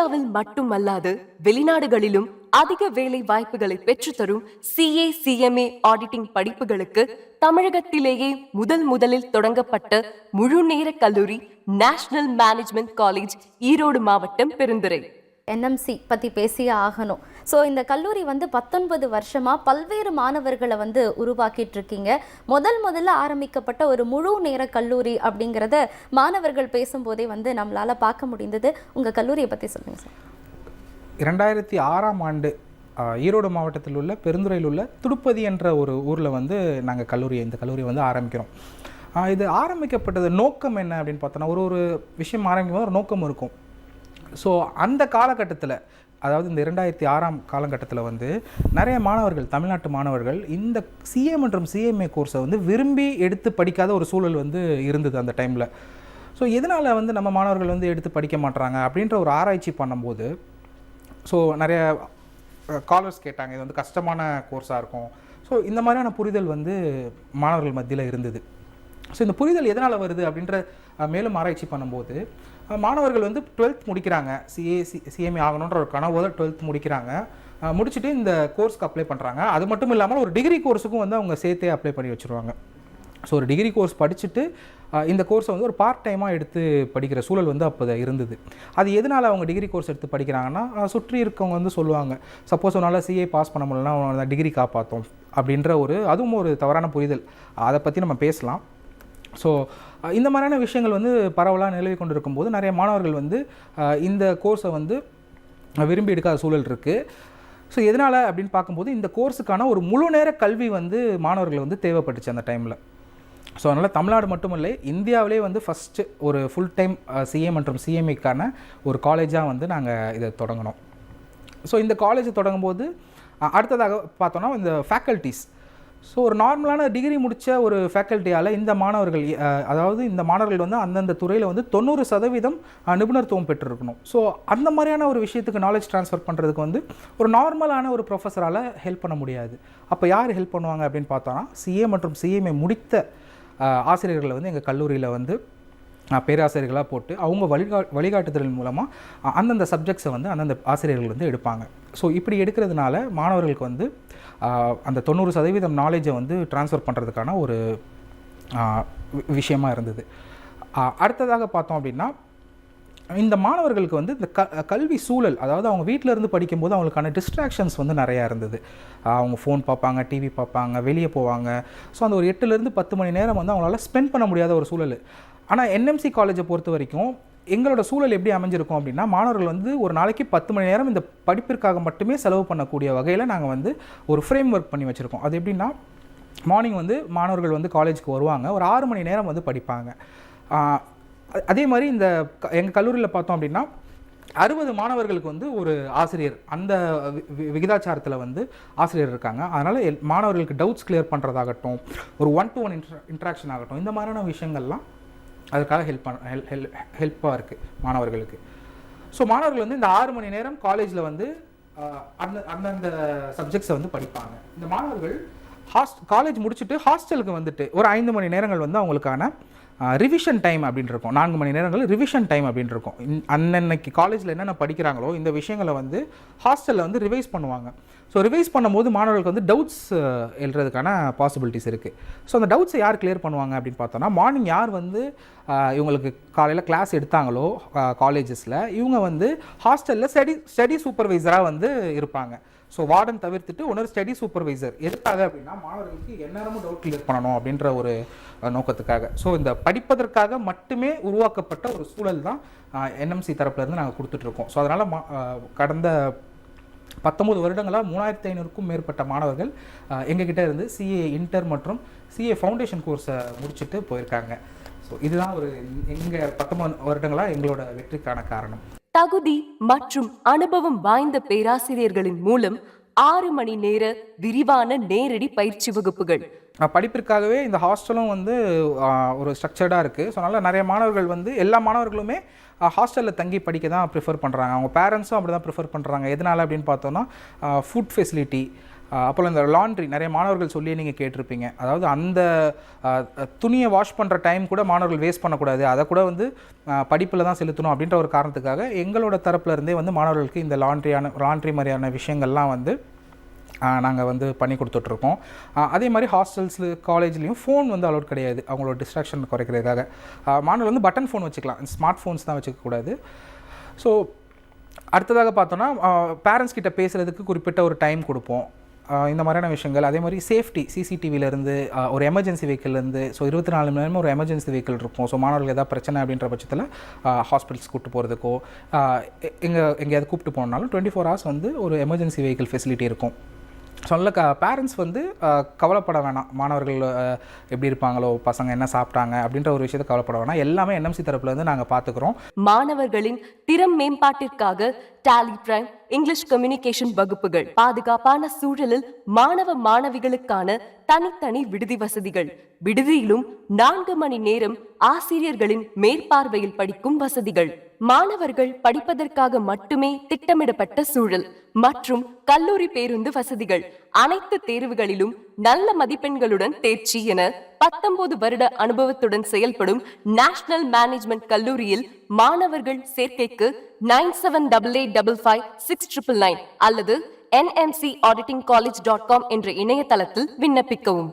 இந்தியாவில் மட்டுமல்லாது வெளிநாடுகளிலும் அதிக வேலை வாய்ப்புகளை பெற்றுத்தரும் CA CMA ஆடிட்டிங் படிப்புகளுக்கு தமிழகத்திலேயே முதலில் தொடங்கப்பட்ட முழு நேர கல்லூரி நேஷனல் மேனேஜ்மெண்ட் காலேஜ், ஈரோடு மாவட்டம், பெருந்துறை. NMC பற்றி பேசியே ஆகணும். ஸோ இந்த கல்லூரி 19 வருஷமாக பல்வேறு மாணவர்களை உருவாக்கிட்டு இருக்கீங்க. முதல்ல ஆரம்பிக்கப்பட்ட ஒரு முழு நேர கல்லூரி அப்படிங்கிறத மாணவர்கள் பேசும்போதே நம்மளால் பார்க்க முடிந்தது. உங்கள் கல்லூரியை பற்றி சொல்லுங்கள் சார். 2006ஆம் ஆண்டு ஈரோடு மாவட்டத்தில் உள்ள பெருந்துறையில் உள்ள துடுப்பதி என்ற ஒரு ஊரில் நாங்கள் இந்த கல்லூரியை ஆரம்பிக்கிறோம். இது ஆரம்பிக்கப்பட்டது நோக்கம் என்ன அப்படின்னு பார்த்தோன்னா, ஒரு விஷயம் ஆரம்பிக்கும் போது ஒரு நோக்கம் இருக்கும். ஸோ அந்த காலகட்டத்தில், அதாவது இந்த 2006ஆம் காலகட்டத்தில் நிறைய மாணவர்கள், தமிழ்நாட்டு மாணவர்கள் இந்த CA மற்றும் CMA கோர்ஸை விரும்பி எடுத்து படிக்காத ஒரு சூழல் இருந்தது அந்த டைமில். ஸோ எதனால் நம்ம மாணவர்கள் எடுத்து படிக்க மாட்டுறாங்க அப்படின்ற ஒரு ஆராய்ச்சி பண்ணும்போது, ஸோ நிறைய காலர்ஸ் கேட்டாங்க, இது கஷ்டமான கோர்ஸாக இருக்கும். ஸோ இந்த மாதிரியான புரிதல் மாணவர்கள் மத்தியில் இருந்தது. ஸோ இந்த புரிதல் எதனால் வருது அப்படின்ற மேலும் ஆராய்ச்சி பண்ணும்போது, மாணவர்கள் 12th முடிக்கிறாங்க, CMA ஆகணுன்ற ஒரு கனவோட 12th முடிக்கிறாங்க. முடிச்சுட்டு இந்த கோர்ஸ்க்கு அப்ளை பண்ணுறாங்க. அது மட்டும் இல்லாமல் ஒரு டிகிரி கோர்ஸுக்கும் அவங்க சேர்த்தே அப்ளை பண்ணி வச்சுருவாங்க. ஸோ ஒரு டிகிரி கோர்ஸ் படிச்சுட்டு இந்த கோர்ஸை ஒரு பார்ட் டைமாக எடுத்து படிக்கிற சூழல் அப்போ இருந்தது. அது எதனால் அவங்க டிகிரி கோர்ஸ் எடுத்து படிக்கிறாங்கன்னா, சுற்றி இருக்கவங்க சொல்லுவாங்க, சப்போஸ் உன்னால் CA பாஸ் பண்ண முடியலன்னா அவனை டிகிரி காப்பாற்றும் அப்படின்ற அதுவும் ஒரு தவறான புரிதல். அதை பற்றி நம்ம பேசலாம். ஸோ இந்த மாதிரியான விஷயங்கள் பரவலாக நிலவி கொண்டு இருக்கும்போது நிறைய மாணவர்கள் இந்த கோர்ஸை விரும்பி எடுக்காத சூழல் இருக்குது. ஸோ எதனால் அப்படின்னு பார்க்கும்போது, இந்த கோர்ஸுக்கான ஒரு முழு நேர கல்வி மாணவர்கள் தேவைப்பட்டுச்சு அந்த டைமில். ஸோ அதனால் தமிழ்நாடு மட்டுமில்லை, இந்தியாவிலே ஃபஸ்ட்டு ஒரு ஃபுல் டைம் CA மற்றும் CMAக்கான ஒரு காலேஜாக நாங்கள் இதை தொடங்கினோம். ஸோ இந்த காலேஜை தொடங்கும்போது அடுத்ததாக பார்த்தோன்னா இந்த ஃபேக்கல்ட்டிஸ். ஸோ ஒரு நார்மலான டிகிரி முடித்த ஒரு ஃபேக்கல்ட்டியால் இந்த மாணவர்கள், அதாவது இந்த மாணவர்கள் அந்தந்த துறையில் 90% நிபுணத்துவம் பெற்றிருக்கணும். ஸோ அந்த மாதிரியான ஒரு விஷயத்துக்கு நாலேஜ் ட்ரான்ஸ்ஃபர் பண்ணுறதுக்கு ஒரு நார்மலான ஒரு ப்ரொஃபஸரால் ஹெல்ப் பண்ண முடியாது. அப்போ யார் ஹெல்ப் பண்ணுவாங்க அப்படின்னு பார்த்தோன்னா, CA மற்றும் CMA முடித்த ஆசிரியர்களை எங்கள் கல்லூரியில் பேராசிரியர்களாக போட்டு அவங்க வழிகாட்டுதல் மூலமாக அந்தந்த சப்ஜெக்ட்ஸை அந்தந்த ஆசிரியர்கள் எடுப்பாங்க. ஸோ இப்படி எடுக்கிறதுனால மாணவர்களுக்கு அந்த 90% நாலேஜை ட்ரான்ஸ்ஃபர் பண்ணுறதுக்கான ஒரு விஷயமாக இருந்தது. அடுத்ததாக பார்த்தோம் அப்படின்னா, இந்த மாணவர்களுக்கு இந்த கல்வி சூழல், அதாவது அவங்க வீட்டில் இருந்து படிக்கும்போது அவங்களுக்கான டிஸ்ட்ராக்ஷன்ஸ் நிறையா இருந்தது. அவங்க ஃபோன் பார்ப்பாங்க, டிவி பார்ப்பாங்க, வெளியே போவாங்க. ஸோ அந்த ஒரு 8லேருந்து 10 மணி நேரம் அவங்களால ஸ்பெண்ட் பண்ண முடியாத ஒரு சூழல். ஆனால் NMC காலேஜை பொறுத்த வரைக்கும் எங்களோட சூழல் எப்படி அமைஞ்சிருக்கும் அப்படின்னா, மாணவர்கள் ஒரு நாளைக்கு 10 மணி நேரம் இந்த படிப்பிற்காக மட்டுமே செலவு பண்ணக்கூடிய வகையில் நாங்கள் ஒரு ஃப்ரேம் ஒர்க் பண்ணி வச்சுருக்கோம். அது எப்படின்னா, மார்னிங் மாணவர்கள் காலேஜுக்கு வருவாங்க, ஒரு 6 மணி நேரம் படிப்பாங்க. அதே மாதிரி எங்கள் கல்லூரியில் பார்த்தோம் அப்படின்னா 60 மாணவர்களுக்கு ஒரு ஆசிரியர், அந்த விகிதாச்சாரத்தில் ஆசிரியர் இருக்காங்க. அதனால் மாணவர்களுக்கு டவுட்ஸ் கிளியர் பண்ணுறதாகட்டும், ஒரு 1-to-1 இன்ட்ராக்ஷன் ஆகட்டும், இந்த மாதிரியான விஷயங்கள்லாம் அதுக்காக ஹெல்ப்பாக இருக்குது மாணவர்களுக்கு. ஸோ மாணவர்கள் இந்த 6 மணி நேரம் காலேஜில் அந்தந்த சப்ஜெக்ட்ஸை படிப்பாங்க. இந்த மாணவர்கள் காலேஜ் முடிச்சுட்டு ஹாஸ்டலுக்கு ஒரு 5 மணி நேரங்கள் அவங்களுக்கான ரிவிஷன் டைம் அப்படின்னு இருக்கும். 4 மணி நேரங்கள் ரிவிஷன் டைம் அப்படின்னு இருக்கும். அன்னன்னைக்கு காலேஜில் என்னென்ன படிக்கிறாங்களோ இந்த விஷயங்களை ஹாஸ்டலில் ரிவைஸ் பண்ணுவாங்க. ஸோ ரிவைஸ் பண்ணும்போது மாணவர்களுக்கு டவுட்ஸ் எழுறதுக்கான பாசிபிலிட்டிஸ் இருக்குது. ஸோ அந்த டவுட்ஸை யார் கிளியர் பண்ணுவாங்க அப்படின்னு பார்த்தோன்னா, மார்னிங் யார் இவங்களுக்கு காலையில் கிளாஸ் எடுத்தாங்களோ காலேஜஸில், இவங்க ஹாஸ்டலில் ஸ்டடி சூப்பர்வைசராக இருப்பாங்க. ஸோ வார்டன் தவிர்த்துட்டு இன்னொரு ஸ்டடி சூப்பர்வைசர். எதுக்காக அப்படின்னா, மாணவர்களுக்கு எந்நேரமும் டவுட் கிளியர் பண்ணணும் அப்படின்ற ஒரு நோக்கத்துக்காக. ஸோ இந்த படிப்பதற்காக மட்டுமே உருவாக்கப்பட்ட ஒரு சூழல் தான் NMC தரப்புலேருந்து நாங்கள் கொடுத்துட்ருக்கோம். ஸோ அதனால் கடந்த 19 வருடங்களாக 3500க்கும் மேற்பட்ட மாணவர்கள் எங்ககிட்ட இருந்து CA இன்டர் மற்றும் CA ஃபவுண்டேஷன் கோர்ஸை முடிச்சுட்டு போயிருக்காங்க. ஸோ இதுதான் எங்கள் 19 வருடங்களாக எங்களோட வெற்றிக்கான காரணம். தகுதி மற்றும் அனுபவம் வாய்ந்த பேராசிரியர்களின் மூலம் 6 மணி நேர விரிவான நேரடி பயிற்சி வகுப்புகள். படிப்பிற்காகவே இந்த ஹாஸ்டலும் ஒரு ஸ்ட்ரக்சர்டாக இருக்குது. ஸோ அதனால் நிறைய மாணவர்கள் எல்லா மாணவர்களுமே ஹாஸ்டலில் தங்கி படிக்க தான் ப்ரிஃபர் பண்ணுறாங்க. அவங்க பேரண்ட்ஸும் அப்படி தான் ப்ரிஃபர் பண்ணுறாங்க. எதனால் அப்படின்னு பார்த்தோன்னா, ஃபுட் ஃபெசிலிட்டி, அப்புறம் இந்த லாண்ட்ரி நிறைய மாணவர்கள் சொல்லி நீங்கள் கேட்டிருப்பீங்க. அதாவது அந்த துணியை வாஷ் பண்ணுற டைம் கூட மாணவர்கள் வேஸ்ட் பண்ணக்கூடாது, அதை கூட வந்து படிப்பில் தான் செலுத்தணும் அப்படின்ற ஒரு காரணத்துக்காக எங்களோட தரப்புல இருந்தே வந்து மாணவர்களுக்கு இந்த லாண்ட்ரி மாதிரியான விஷயங்கள்லாம் வந்து நாங்கள் வந்து பண்ணி கொடுத்துட்ருக்கோம். அதே மாதிரி ஹாஸ்டல்ஸில் காலேஜ்லேயும் ஃபோன் வந்து அலோட் கிடையாது, அவங்களோட டிஸ்ட்ராக்ஷன் குறைக்கிறதுக்காக. மாணவர்கள் வந்து பட்டன் ஃபோன் வச்சுக்கலாம், ஸ்மார்ட் ஃபோன்ஸ் தான் வச்சுக்கக்கூடாது. ஸோ அடுத்ததாக பார்த்தோன்னா பேரண்ட்ஸ் கிட்ட பேசுகிறதுக்கு குறிப்பிட்ட ஒரு டைம் கொடுப்போம். இந்த மாதிரியான விஷயங்கள். அதே மாதிரி சேஃப்டி, சிசிடிவிலேருந்து ஒரு எமர்ஜென்சி வெஹிக்கிள்லேருந்து, ஸோ 24 மணி நேரமும் ஒரு எமர்ஜென்சி வெஹிக்கிள் இருக்கும். ஸோ மாணவர்கள் ஏதாவது பிரச்சனை அப்படின்ற பட்சத்தில் ஹாஸ்பிட்டல்ஸ் கூப்பிட்டு போகிறதுக்கோ எங்கேயாவது கூப்பிட்டு போனாலும் 24 hours வந்து ஒரு எமர்ஜென்சி வெஹிக்கிள் ஃபெசிலிட்டி இருக்கும். ஸோ அதில் பேரண்ட்ஸ் வந்து கவலைப்பட வேணாம், மாணவர்கள் எப்படி இருப்பாங்களோ, பசங்க என்ன சாப்பிட்டாங்க அப்படின்ற ஒரு விஷயத்தை கவலைப்பட வேணாம். எல்லாமே என்எம்சி தரப்புலேருந்து நாங்கள் பார்த்துக்குறோம். மாணவர்களின் திறம் மேம்பாட்டிற்காக டாலி பிரைம், இங்கிலீஷ் கம்யூனிகேஷன் வகுப்புகள், பாதுகாப்பான சூழலில் மாணவ மாணவிகளுக்கான தனித்தனி விடுதி வசதிகள், விடுதியிலும் 4 மணி நேரம் ஆசிரியர்களின் மேற்பார்வையில் படிக்கும் வசதிகள், மாணவர்கள் படிப்பதற்காக மட்டுமே திட்டமிடப்பட்ட சூழல் மற்றும் கல்லூரி பேருந்து வசதிகள், அனைத்து தேர்வுகளிலும் நல்ல மதிப்பெண்களுடன் தேர்ச்சி என 19 வருட அனுபவத்துடன் செயல்படும் நேஷனல் மேனேஜ்மெண்ட் கல்லூரியில் மாணவர்கள் சேர்க்கைக்கு 9788556999 அல்லது nmcauditingcollege.com என்ற இணையதளத்தில் விண்ணப்பிக்கவும்.